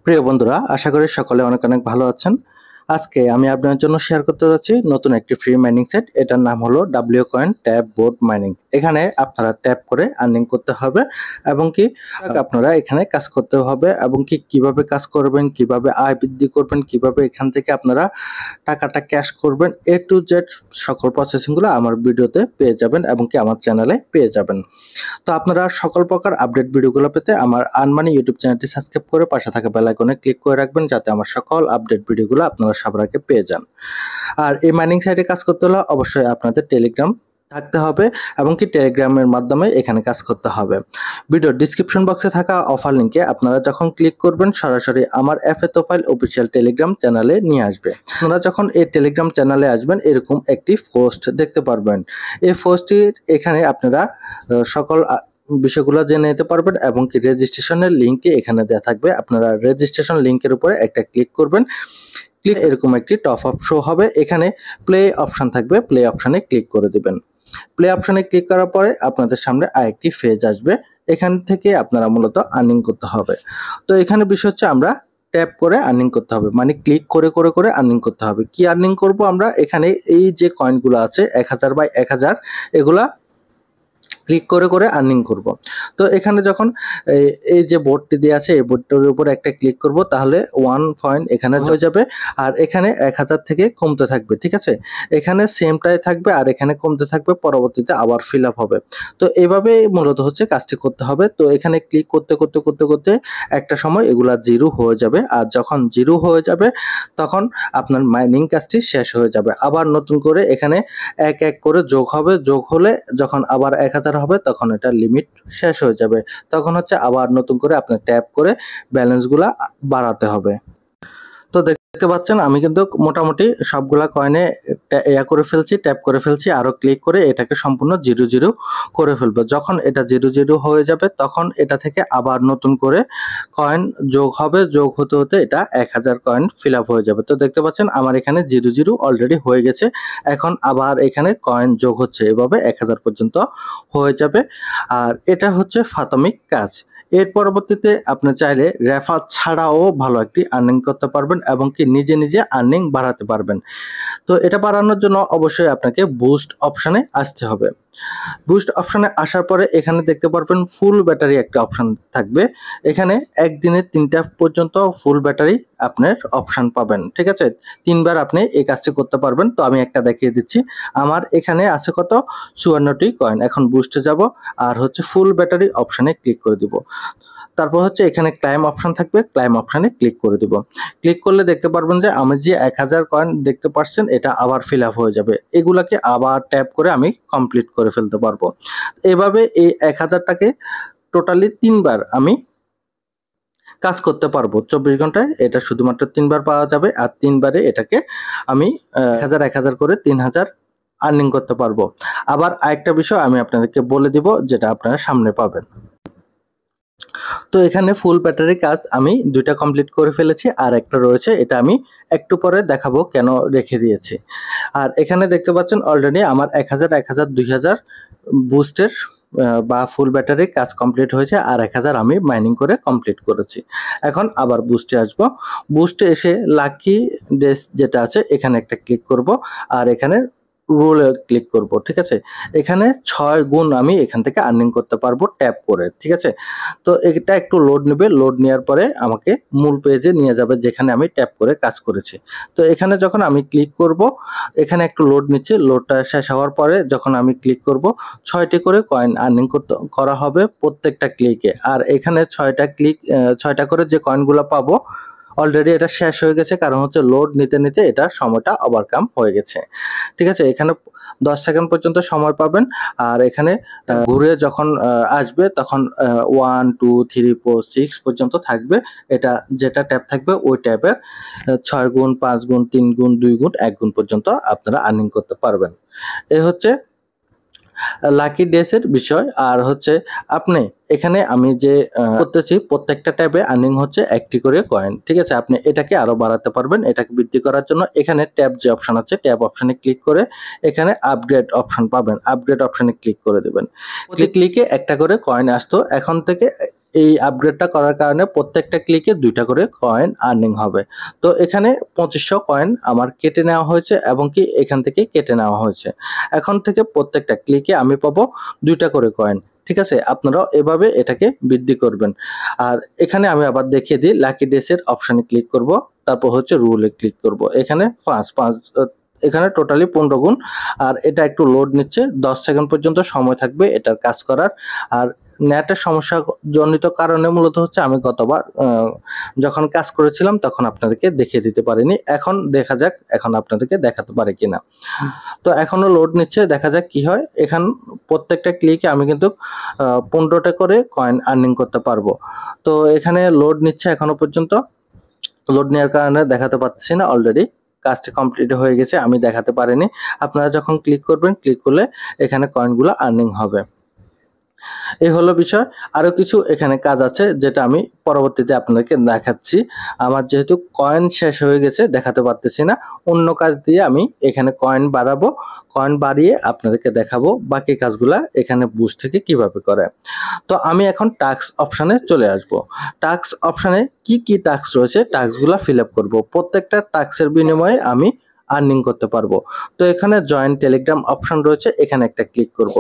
প্রিয় বন্ধুরা, আশা করি সকলে অনেক অনেক ভালো আছেন। আজকে আমি আপনার জন্য শেয়ার করতে যাচ্ছি নতুন একটি ফ্রি মাইনিং সেট। এটার নাম হলো W coin tap boat mining. এখানে আপনারা ট্যাপ করে আর্নিং করতে হবে এবং কি আপনারা এখানে কাজ করতে হবে এবং কি কিভাবে কাজ করবেন, কিভাবে আয় বৃদ্ধি করবেন, কিভাবে এখান থেকে আপনারা টাকাটা ক্যাশ করবেন, এ টু জেড সকল প্রসেসিংগুলো আমার ভিডিওতে পেয়ে যাবেন এবং কি আমার চ্যানেলে পেয়ে যাবেন। তো আপনারা সকল প্রকার আপডেট ভিডিওগুলো পেতে আমার আনমানি ইউটিউব চ্যানেলটি সাবস্ক্রাইব করে পাশে থাকা বেল আইকনে ক্লিক করে রাখবেন, যাতে আমার সকল আপডেট ভিডিওগুলো আপনারা সবার আগে পেয়ে যান। আর এই মাইনিং সাইটে কাজ করতে হলে অবশ্যই আপনাদের টেলিগ্রাম থাকতে হবে এবং কি টেলিগ্রামের মাধ্যমে এখানে কাজ করতে হবে। ভিডিওর ডিসক্রিপশন বক্সে থাকা অফার লিঙ্কে আপনারা যখন ক্লিক করবেন সরাসরি আমার এফএতোফাইল অফিসিয়াল টেলিগ্রাম চ্যানেলে নিয়ে আসবে। আপনারা যখন এই টেলিগ্রাম চ্যানেলে আসবেন এরকম একটি পোস্ট দেখতে পারবেন। এই পোস্টটির এখানে আপনারা সকল বিষয়গুলো জেনে নিতে পারবেন এবং কি রেজিস্ট্রেশনের লিঙ্কটি এখানে দেওয়া থাকবে। আপনারা রেজিস্ট্রেশন লিঙ্কের উপরে একটা ক্লিক করবেন। ক্লিক এরকম একটি টপ আপ শো হবে, এখানে প্লে অপশন থাকবে, প্লে অপশনে ক্লিক করে দিবেন। প্লে অপশনে ক্লিক করার পরে আপনাদের সামনে আরেকটি পেজ আসবে, এখান থেকে আপনারা মূলত আর্নিং করতে হবে। তো এখানে বিষয় হচ্ছে আমরা ট্যাপ করে আর্নিং করতে হবে, মানে ক্লিক করে করে করে আর্নিং করতে হবে। কি আর্নিং করব আমরা? এখানে এই যে কয়েনগুলো আছে 1000 বাই 1000 এগুলা ক্লিক করে করে আর্নিং করব। তো এখানে যখন এই যে বোর্ডটি দেওয়া আছে এই বোর্ডটার উপরে একটা ক্লিক করব, তাহলে 1 পয়েন্ট এখানে হয়ে যাবে আর এখানে 1000 থেকে কমতে থাকবে। ঠিক আছে, এখানে সেমটাই থাকবে আর এখানে কমতে থাকবে, পরবর্তীতে আবার ফিল আপ হবে। তো এভাবে মূলত হচ্ছে কাজটি করতে হবে। তো এখানে ক্লিক করতে করতে করতে করতে একটা সময় এগুলা জিরো হয়ে যাবে, আর যখন জিরো হয়ে যাবে তখন আপনার মাইনিং কাজটি শেষ হয়ে যাবে। আবার নতুন করে এখানে এক এক করে যোগ হবে, যোগ হলে যখন আবার 1000 হবে তখন এটা লিমিট শেষ হয়ে যাবে। তখন হচ্ছে আবার নতুন করে আপনার ট্যাপ করে ব্যালেন্সগুলা বাড়াতে হবে। তো দেখতে পাচ্ছেন আমি কিন্তু মোটামুটি সবগুলা কয়েনে করে ফেলছি, ট্যাপ করে ফেলছি, আরো ক্লিক করে এটাকে সম্পূর্ণ 0 করে ফেলবো। যখন এটা 0 হয়ে যাবে তখন এটা থেকে আবার নতুন করে কয়েন যোগ হবে, যোগ হতে হতে এটা 1000 কয়েন ফিল আপ হয়ে যাবে। তো দেখতে পাচ্ছেন আমার এখানে 0 অলরেডি হয়ে গেছে, এখন আবার এখানে কয়েন যোগ হচ্ছে, এভাবে 1000 পর্যন্ত হয়ে যাবে। আর এটা হচ্ছে প্রাথমিক কাজ। এর পরবর্তীতে আপনি চাইলে রেফার ছাড়াও ভালো একটি আর্নিং করতে পারবেন এবং কি নিজে নিজে আর্নিং বাড়াতে পারবেন। তো এটা বাড়ানোর জন্য অবশ্যই আপনাকে বুস্ট অপশনে আসতে হবে। বুস্ট অপশনে আসার পরে এখানে দেখতে পারবেন ফুল ব্যাটারি একটা অপশন থাকবে। এখানে একদিনে 3টা পর্যন্ত ফুল ব্যাটারি আপনার অপশন পাবেন। ঠিক আছে, 3বার আপনি এই কাজটি করতে পারবেন। তো আমি একটা দেখিয়ে দিচ্ছি। আমার এখানে আছে কত? 54টি কয়েন। এখন বুস্টে যাব আর হচ্ছে ফুল ব্যাটারি অপশনে ক্লিক করে দিব। তারপর হচ্ছে এখানে ক্লাইম অপশন থাকবে, ক্লাইম অপশনে ক্লিক করে দিব। ক্লিক করলে দেখতে পারবেন যে আমি যে 1000 কয়েন দেখতে পাচ্ছেন এটা আবার ফিল আপ হয়ে যাবে। এগুলাকে আবার ট্যাপ করে আমি কমপ্লিট করে ফেলতে পারবো। এভাবে এই 1000টাকে টোটালি 3বার আমি কাজ করতে পারবো। 24 ঘন্টায় এটা শুধুমাত্র 3বার পাওয়া যাবে আর 3বারে এটাকে আমি 1000 করে 3000 আর্নিং করতে পারবো। আবার আরেকটা বিষয় আমি আপনাদেরকে বলে দিব যেটা আপনারা সামনে পাবেন। তো এখানে ফুল ব্যাটারি কাজ আমি 2টা কমপ্লিট করে ফেলেছি, আর একটা রয়েছে, এটা আমি একটু পরে দেখাবো কেন রেখে দিয়েছি। আর এখানে দেখতে পাচ্ছেন অলরেডি আমার 1000 1000 2000 বুস্টের বা ফুল ব্যাটারি কাজ কমপ্লিট হয়েছে আর 1000 আমি মাইনিং করে কমপ্লিট করেছি। এখন আবার বুস্টে আসবো। বুস্টে এসে লাকি ডেস যেটা আছে এখানে একটা ক্লিক করব আর এখানে রুলে ক্লিক করব। ঠিক আছে, এখানে 6 গুণ আমি এখান থেকে আর্নিং করতে পারবো ট্যাপ করে। ঠিক আছে, তো এটা একটু লোড নেবে, লোড নেওয়ার পরে আমাকে মূল পেজে নিয়ে যাবে যেখানে আমি ট্যাপ করে কাজ করেছি। তো এখানে যখন আমি ক্লিক করব, এখানে একটু লোড নিচ্ছে, লোডটা শেষ হওয়ার পরে যখন আমি ক্লিক করব 6টি করে কয়েন আর্নিং করা হবে প্রত্যেকটা ক্লিকে। আর এখানে 6টা করে যে কয়েনগুলো পাবো অলরেডি এটা শেষ হয়ে গেছে, কারণ হচ্ছে লোড নিতে নিতে এটা সময়টা ওভারকাম হয়ে গেছে। ঠিক আছে, এখানে 10 সেকেন্ড পর্যন্ত সময় পাবেন। আর এখানে ঘুরে যখন আসবে তখন 1 2 3 4 6 পর্যন্ত থাকবে। এটা যেটা ট্যাব থাকবে ওই ট্যাবের 6 গুণ 5 গুণ 3 গুণ 2 গুণ 1 গুণ পর্যন্ত আপনারা আর্নিং করতে পারবেন। এই হচ্ছে লাকি ডেসের বিষয়। আর হচ্ছে আপনি এখানে আমি যে করতেছি প্রত্যেকটা ট্যাবে আর্নিং হচ্ছে 1টি করে কয়েন। ঠিক আছে, আপনি এটাকে আরো বাড়াতে পারবেন। এটাকে বৃদ্ধি করার জন্য এখানে ট্যাব যে অপশন আছে ট্যাব অপশনে ক্লিক করে এখানে আপগ্রেড অপশন পাবেন, আপগ্রেড অপশনে ক্লিক করে দিবেন। ক্লিকে একটা করে কয়েন আসতো, এখন থেকে এই আপগ্রেডটা করার কারণে প্রত্যেকটা ক্লিকে 2টা করে কয়েন আর্নিং হবে। তো এখানে 2500 কয়েন আমার কেটে নেওয়া হয়েছে এবং কি এখান থেকে কেটে নেওয়া হয়েছে। এখন থেকে প্রত্যেকটা ক্লিকে আমি পাবো 2টা করে কয়েন। ঠিক আছে? আপনারাও এভাবে এটাকে বৃদ্ধি করবেন। আর এখানে আমি আবার দেখিয়ে দিই, লাকি ডেসের অপশনে ক্লিক করব, তারপর হচ্ছে রুলে ক্লিক করব। এখানে 5 এখানে টোটালি 15 গুণ। আর এটা একটু লোড নিচ্ছে, 10 সেকেন্ড পর্যন্ত সময় থাকবে এটার কাজ করার। আর নেটের সমস্যা জনিত কারণে মূলত হচ্ছে আমি গতবার যখন কাজ করেছিলাম তখন আপনাদেরকে দেখিয়ে দিতে পারিনি। এখন দেখা যাক এখন আপনাদেরকে দেখাতে পারি কিনা। তো এখনো লোড নিচ্ছে, দেখা যাক কি হয়। এখন প্রত্যেকটা ক্লিকে আমি কিন্তু 15টা করে কয়েন আর্নিং করতে পারবো। তো এখানে লোড নিচ্ছে এখনো পর্যন্ত। লোড নেওয়ার কারণে দেখাতে পারতেছি না, অলরেডি কাজটি কমপ্লিট হয়ে গেছে, আমি দেখাতে পারিনি। আপনারা যখন ক্লিক করবেন, ক্লিক করলে এখানে কয়েনগুলো আর্নিং হবে। এই হলো বিষয়। আরো কিছু এখানে কাজ আছে যেটা আমি পরবর্তীতে আপনাদেরকে দেখাচ্ছি। আমার যেহেতু কয়েন শেষ হয়ে গেছে দেখাতে পারতেছি না, অন্য কাজ দিয়ে আমি এখানে কয়েন বাড়াবো। কয়েন বাড়িয়ে আপনাদেরকে দেখাবো বাকি কাজগুলা এখানে বুস্ট থেকে কিভাবে করে। তো আমি এখন টাস্ক অপশনে চলে আসব। টাস্ক অপশনে কি কি টাস্ক রয়েছে টাস্কগুলা ফিল আপ করবো। প্রত্যেকটা টাস্কের বিনিময়ে আমি আর্নিং করতে পারবো। তো এখানে জয়েন টেলিগ্রাম অপশন রয়েছে, এখানে একটা ক্লিক করব।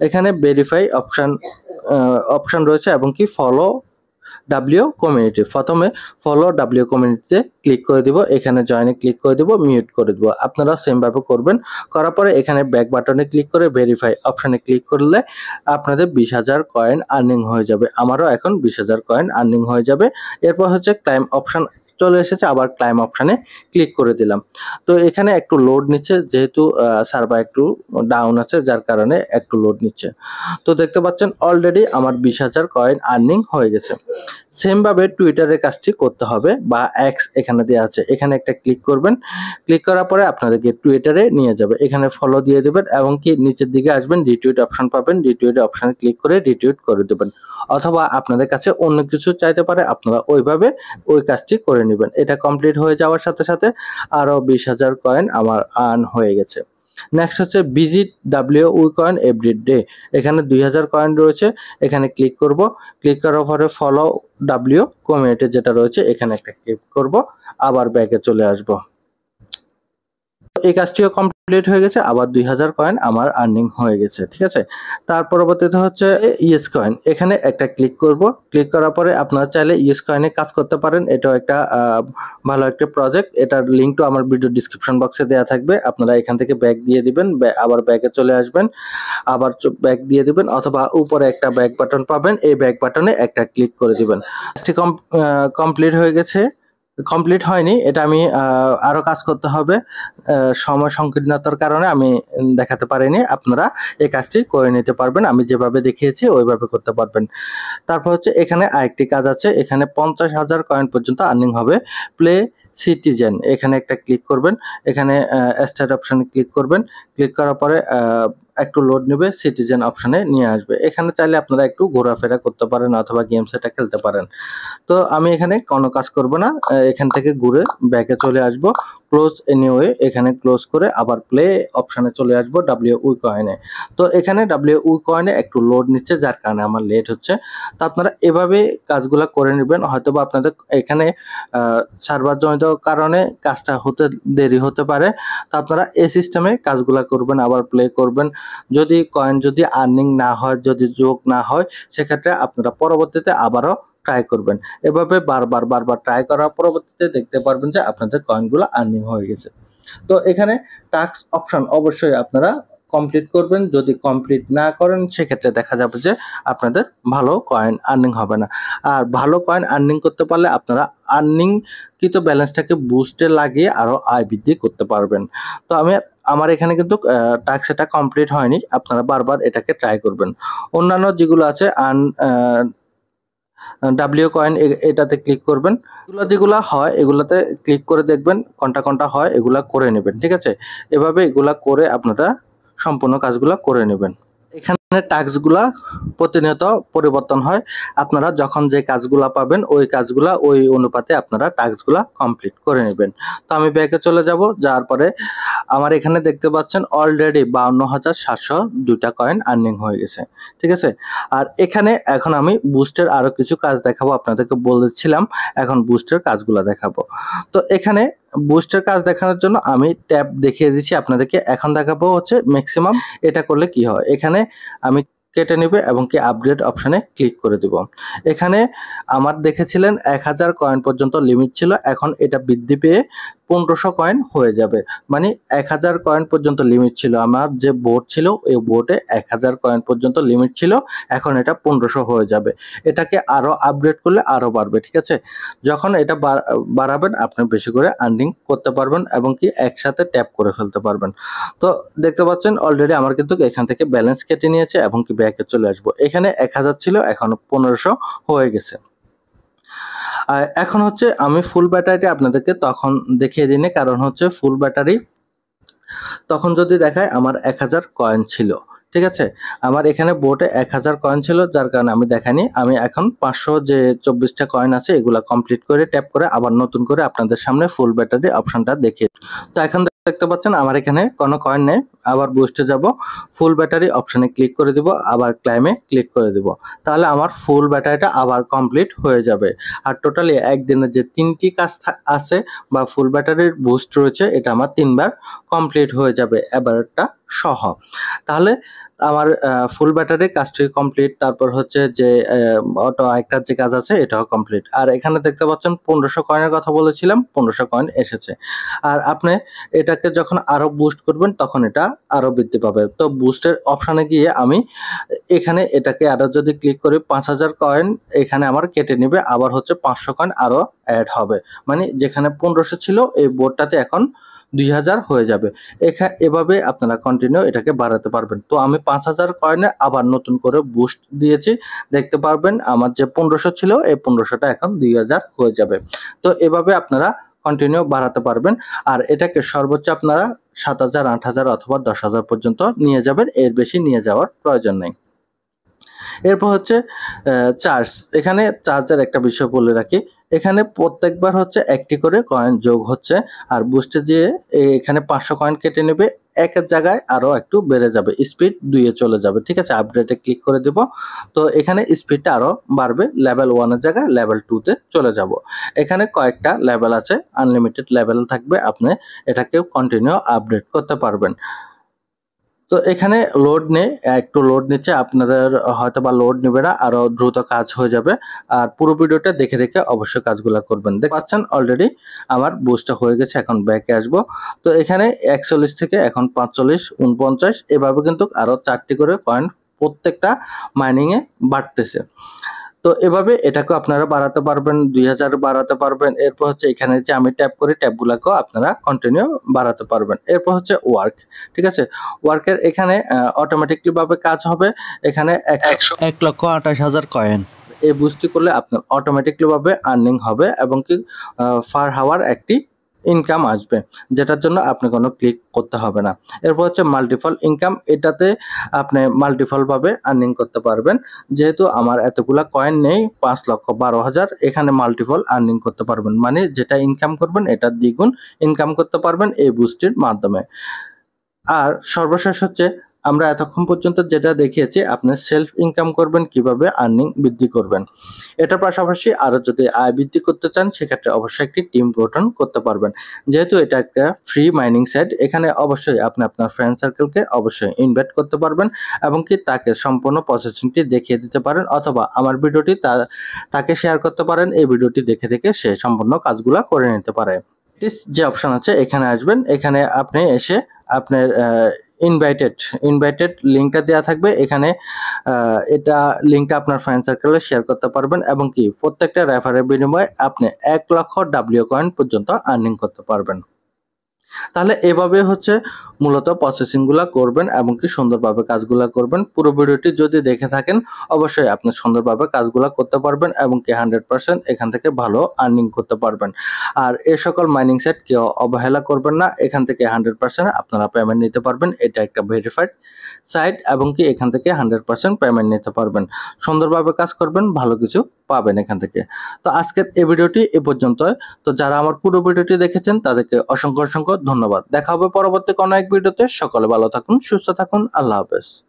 এখানে ভেরিফাই অপশন রয়েছে এবং কি ফলো ডাব্লিউ কমিউনিটি। প্রথমে ফলো ডাব্লিউ কমিউনিটিতে ক্লিক করে দিব, এখানে জয়েনে ক্লিক করে দিব, মিউট করে দিব। আপনারা সেম ভাবে করবেন। করার পরে এখানে ব্যাক বাটনে ক্লিক করে ভেরিফাই অপশনে ক্লিক করলে আপনাদের 20,000 কয়েন আর্নিং হয়ে যাবে। আমারও এখন 20,000 কয়েন আর্নিং হয়ে যাবে। এরপর হচ্ছে ক্লাইম অপশন চলে এসেছে, আবার ক্লাইম অপশনে ক্লিক করে দিলাম। তো এখানে একটু লোড নিচ্ছে, যেহেতু সার্ভার একটু ডাউন আছে যার কারণে একটু লোড নিচ্ছে। তো দেখতে পাচ্ছেন অলরেডি আমার 20,000 কয়েন আর্নিং হয়ে গেছে। সেম ভাবে টুইটারের কাজটি করতে হবে, বা এক্স এখানে দেওয়া আছে, এখানে একটা ক্লিক করবেন। ক্লিক করার পরে আপনাদেরকে টুইটারে নিয়ে যাবে, এখানে ফলো দিয়ে দেবেন এবং কি নিচের দিকে আসবেন, রিটুইট অপশন পাবেন, রিটুইট অপশনে ক্লিক করে রিটুইট করে দেবেন। অথবা আপনাদের কাছে অন্য কিছু চাইতে পারে, আপনারা ওইভাবে ওই কাজটি করে নেবেন। এটা কমপ্লিট হয়ে যাওয়ার সাথে সাথে আরো 20,000 কয়েন আমার আর্ন হয়ে গেছে। নেক্সট হচ্ছে visit W coin every day. এখানে 2000 কয়েন রয়েছে, এখানে ক্লিক করব। ক্লিক করার পরে ফলো ডাব্লিউ কমিউনিটি যেটা রয়েছে এখানে একটা ক্লিক করব, আবার ব্যাকে চলে আসব। এই কাজটিও কমপ্লিট হয়ে গেছে, আবার 2000 কয়েন আমার আর্নিং হয়ে গেছে। ঠিক আছে, তার পরবর্তীতে হচ্ছে ইএস কয়েন। এখানে একটা ক্লিক করব। ক্লিক করার পরে আপনারা চাইলে ইএস কয়েনে কাজ করতে পারেন। এটাও একটা ভালো একটা প্রজেক্ট। এটার লিঙ্কটা আমার ভিডিও ডিসক্রিপশন বক্সে দেওয়া থাকবে। আপনারা এখান থেকে ব্যাক দিয়ে দিবেন, আবার ব্যাকে চলে আসবেন, আবার ব্যাক দিয়ে দিবেন, অথবা উপরে একটা ব্যাক বাটন পাবেন, এই ব্যাক বাটনে একটা ক্লিক করে দিবেন। কাজটি কমপ্লিট হয়ে গেছে। কমপ্লিট হয়নি, এটা আমি আরো কাজ করতে হবে। সময় সংকীর্ণতার কারণে আমি দেখাতে পারিনি। আপনারা এই কাজটি করে নিতে পারবেন, আমি যেভাবে দেখিয়েছি ওইভাবে করতে পারবেন। তারপর হচ্ছে এখানে আরেকটি কাজ আছে, এখানে 50,000 কয়েন পর্যন্ত আর্নিং হবে। প্লে সিটিজেন, এখানে একটা ক্লিক করবেন, এখানে স্টার্ট অপশনে ক্লিক করবেন। ক্লিক করার পরে একটু লোড নেবে, সিটিজেন অপশনে নিয়ে আসবে। এখানে চাইলে আপনারা একটু ঘোরাফেরা করতে পারেন অথবা গেম সেটা খেলতে পারেন। তো আমি এখানে কোনো কাজ করব না, এখান থেকে ঘুরে ব্যাকে চলে আসব। ক্লোজ এনিওয়ে, এখানে ক্লোজ করে আবার প্লে অপশনে চলে আসব ডাব্লিউ কয়েনে। তো এখানে ডাব্লিউ কয়েনে একটু লোড নিচ্ছে যার কারণে আমার লেট হচ্ছে। তো আপনারা এভাবে কাজগুলো করে নেবেন। হয়তোবা আপনাদের এখানে সার্ভার জনিত কারণে কাজটা হতে দেরি হতে পারে। তো আপনারা এই সিস্টেমে কাজগুলো করবেন, আবার প্লে করবেন। যদি কয়েন যদি আর্নিং না হয়, যদি যোগ না হয়, সেক্ষেত্রে আপনারা পরবর্তীতে আবারও ট্রাই করবেন। এভাবে বারবার ট্রাই করার পরবর্তীতে দেখতে পারবেন যে আপনাদের কয়েনগুলো আর্নিং হয়ে গেছে। তো এখানে টাস্ক অপশন অবশ্যই আপনারা কমপ্লিট করবেন। যদি কমপ্লিট না করেন সেক্ষেত্রে দেখা যাবে যে আপনাদের ভালো কয়েন আর্নিং হবে না। আর ভালো কয়েন আর্নিং করতে পারলে আপনারা আর্নিং কৃত ব্যালেন্সটাকে বুস্টে লাগিয়ে আরো আয় বৃদ্ধি করতে পারবেন। তো আমার এখানে কিন্তু টাস্ক এটা কমপ্লিট হয়নি, আপনারা বারবার এটাকে ট্রাই করবেন। অন্যান্য যেগুলো আছে ডাব্লিউ কয়েন, এটাতে ক্লিক করবেন। যেগুলা হয় এগুলাতে ক্লিক করে দেখবেন কোনটা হয়, এগুলা করে নেবেন। ঠিক আছে, এভাবে এগুলা করে আপনারা সম্পূর্ণ কাজগুলা করে নেবেন। এখানে টাস্কগুলা প্রতিনিয়ত পরিবর্তন হয়। আপনারা যখন যে কাজগুলা পাবেন ওই কাজগুলা ওই অনুপাতে আপনারা টাস্কগুলা কমপ্লিট করে নেবেন। তো আমি ব্যাকে চলে যাব, যাওয়ার পরে আমার এখানে দেখতে পাচ্ছেন অলরেডি 52,702টা কয়েন আর্নিং হয়ে গেছে। ঠিক আছে, আর এখানে এখন আমি বুস্টের আরো কিছু কাজ দেখাবো, আপনাদেরকে বলেছিলাম এখন বুস্টের কাজগুলা দেখাবো। তো এখানে বুস্টের কাজ দেখানোর জন্য আমি ট্যাব দেখিয়ে দিচ্ছি আপনাদেরকে। এখন দেখাবো হচ্ছে ম্যাক্সিমাম। এটা করলে কি হয়, এখানে আমি কেটে নেবে এবং কি আপগ্রেড অপশনে ক্লিক করে দিব। এখানে আমার দেখেছিলেন 1000 কয়েন পর্যন্ত লিমিট ছিল, এখন এটা বৃদ্ধি পেয়ে 1500 কয়েন হয়ে যাবে। মানে 1000 কয়েন পর্যন্ত লিমিট ছিল, আমার যে বোট ছিল এই বোটে 1000 কয়েন পর্যন্ত লিমিট ছিল, এখন এটা 1500 হয়ে যাবে। এটাকে আরো আপগ্রেড করলে আরো বাড়বে। ঠিক আছে, যখন এটা বাড়াবেন আপনি বেশি করে আর্নিং করতে পারবেন এবং কি একসাথে ট্যাপ করে ফেলতে পারবেন। তো দেখতে পাচ্ছেন অলরেডি আমার কিন্তু এখান থেকে ব্যালেন্স কেটে নিয়েছে এবং কি ব্যাকে চলে আসবো। এখানে 1000 ছিল, এখন 1500 হয়ে গেছে। এখন হচ্ছে আমি ফুল ব্যাটারিটা আপনাদেরকে তখন দেখিয়ে দিই, কারণ হচ্ছে ফুল ব্যাটারি তখন যদি দেখায় আমার 1000 কয়েন ছিল। ঠিক আছে, আমার এখানে বোটে 1000 কয়েন ছিল, যার কারণে আমি দেখাইনি। আমি এখন 500 যে 24টা কয়েন আছে এগুলা কমপ্লিট করে ট্যাপ করে আবার নতুন করে আপনাদের সামনে ফুল ব্যাটারি অপশনটা দেখিয়ে। তো এখন দেখতে পাচ্ছেন আমার এখানে কোনো কয়েন নেই। আবার বুস্টে যাব, ফুল ব্যাটারি অপশনে ক্লিক করে দিব, আবার ক্লাইমে ক্লিক করে দিব। তাহলে আমার ফুল ব্যাটারিটা আবার কমপ্লিট হয়ে যাবে। আর টোটালি একদিনে যে 3টি কাজ আছে বা ফুল ব্যাটারির বুস্ট রয়েছে, এটা আমার 3বার কমপ্লিট হয়ে যাবে এবারটা সহ। তাহলে আমার ফুল ব্যাটারি কাজটি কমপ্লিট। তারপর হচ্ছে যে অটো আরেকটার যে কাজ আছে এটাও কমপ্লিট। আর এখানে দেখতে পাচ্ছেন 1500 কয়েনের কথা বলেছিলাম, 1500 কয়েন এসেছে। আর আপনি এটাকে যখন আরো বুস্ট করবেন তখন এটা আরো বৃদ্ধি পাবে। তো বুস্টের অপশনে গিয়ে আমি এখানে এটাকে আরো যদি ক্লিক করি 5000 কয়েন এখানে আমার কেটে নেবে, আবার হচ্ছে 500 কয়েন আরো অ্যাড হবে। মানে যেখানে 1500 ছিল এই বোর্ডটাতে এখন 2000 হয়ে যাবে। এভাবে আপনারা কন্টিনিউ এটাকে বাড়াতে পারবেন। তো আমি 5000 কয়েনে আবার নতুন করে বুস্ট দিয়েছি, দেখতে পারবেন আমার যে 1500 ছিল এই 1500টা এখন 2000 হয়ে যাবে। তো এভাবে আপনারা কন্টিনিউ বাড়াতে পারবেন। আর এটাকে সর্বোচ্চ আপনারা 7000, 8000 অথবা 10000 পর্যন্ত নিয়ে যাবেন, এর বেশি নিয়ে যাওয়ার প্রয়োজন নেই। এরপর হচ্ছে চার্জ। এখানে চার্জের একটা বিষয় বলে রাখি, এখানে প্রত্যেকবার হচ্ছে একটি করে কয়েন যোগ হচ্ছে। আর বুস্টে দিয়ে এখানে 500 কয়েন কেটে নেবে, একের জায়গায় আরো একটু বেড়ে যাবে, স্পিড 2 এ চলে যাবে। ঠিক আছে, আপডেটে ক্লিক করে দেব। তো এখানে স্পিডটা আরো বাড়বে, লেভেল 1 এর জায়গায় লেভেল 2 তে চলে যাব। এখানে কয়েকটা লেভেল আছে, আনলিমিটেড লেভেল থাকবে, আপনি এটাকে কন্টিনিউ আপডেট করতে পারবেন। তো এখানে লোড নেই, একটু লোড নিচ্ছে, আপনাদের হয়তো বা লোড নেবে না, আরো দ্রুত কাজ হয়ে যাবে। আর পুরো ভিডিওটা দেখে দেখে অবশ্যই কাজগুলো করবেন। দেখতে পাচ্ছেন অলরেডি আমার বুস্টটা হয়ে গেছে। এখন ব্যাকে আসবো। তো এখানে 41 থেকে এখন 45, 49 এভাবে কিন্তু আরো 4টি করে কয়েন প্রত্যেকটা মাইনিং এ বাড়তেছে। তো এভাবে এটাকেও আপনারা বাড়াতে পারবেন, 2000 বাড়াতে পারবেন। এরপর হচ্ছে এখানে যে আমি ট্যাপ করি, ট্যাবগুলোকেও আপনারা কন্টিনিউ বাড়াতে পারবেন। এরপর হচ্ছে ওয়ার্ক। ঠিক আছে, ওয়ার্কের এখানে অটোমেটিকলি ভাবে কাজ হবে। এখানে 1,28,000 কয়েন এই বুস্টটি করলে আপনার অটোমেটিকলি ভাবে আর্নিং হবে এবং কি পার হাওয়ার একটি ইনকাম আসবে, যেটার জন্য আপনি কোনো ক্লিক করতে হবে না। এরপর হচ্ছে মাল্টিপল ইনকাম, এটাতে আপনি মাল্টিপল ভাবে আর্নিং করতে পারবেন। যেহেতু আমার এতগুলা কয়েন নেই, 5,12,000, এখানে মাল্টিপল আর্নিং করতে পারবেন, মানে যেটা ইনকাম করবেন এটা দ্বিগুণ ইনকাম করতে পারবেন এই বুস্টের মাধ্যমে। আর সর্বশেষ হচ্ছে আমরা এতক্ষণ পর্যন্ত যেটা দেখিয়েছি, আপনি সেলফ ইনকাম করবেন, কিভাবে আর্নিং বৃদ্ধি করবেন। এটার পাশাপাশি আরো যদি আয় বৃদ্ধি করতে চান সেক্ষেত্রে অবশ্যই একটি টিম গঠন করতে পারবেন। যেহেতু এটা একটা ফ্রি মাইনিং সাইট, এখানে অবশ্যই আপনি আপনার ফ্রেন্ড সার্কেলকে অবশ্যই ইনভাইট করতে পারবেন এবং কি তাকে সম্পূর্ণ প্রসেসিংটি দেখিয়ে দিতে পারেন, অথবা আমার ভিডিওটি তাকে শেয়ার করতে পারেন। এই ভিডিওটি দেখে দেখে সে সম্পূর্ণ কাজগুলা করে নিতে পারে। যে অপশন আছে এখানে আসবেন, এখানে আপনি এসে আপনার ইনভাইটেড লিঙ্কটা দেওয়া থাকবে, এখানে এটা লিঙ্কটা আপনার ফ্রেন্ড সার্কেলে শেয়ার করতে পারবেন এবং কি প্রত্যেকটা রেফারের বিনিময়ে আপনি 1 লক্ষ ডাব্লিউ কয়েন পর্যন্ত আর্নিং করতে পারবেন। তাহলে এভাবে হচ্ছে মূলত প্রসেসিং গুলা করবেন এবং কি সুন্দরভাবে কাজগুলা করবেন। পুরো ভিডিওটি যদি দেখে থাকেন অবশ্যই আপনি সুন্দরভাবে কাজগুলা করতে পারবেন এবং কি 100% এখান থেকে ভালো আর্নিং করতে পারবেন। আর এই সকল মাইনিং সাইট কেউ অবহেলা করবেন না, এখান থেকে 100% আপনারা পেমেন্ট নিতে পারবেন। এটা একটা ভেরিফাইড সাইট এবং কি এখান থেকে 100% পেমেন্ট নিতে পারবেন। সুন্দরভাবে কাজ করবেন, ভালো কিছু পাবেন এখান থেকে। তো আজকের এই ভিডিওটি এ পর্যন্ত। তো যারা আমার পুরো ভিডিওটি দেখেছেন তাদেরকে অসংখ্য ধন্যবাদ। দেখা হবে পরবর্তী কোনো এক ভিডিওতে। সকলে ভালো থাকুন, সুস্থ থাকুন। আল্লাহ হাফেজ।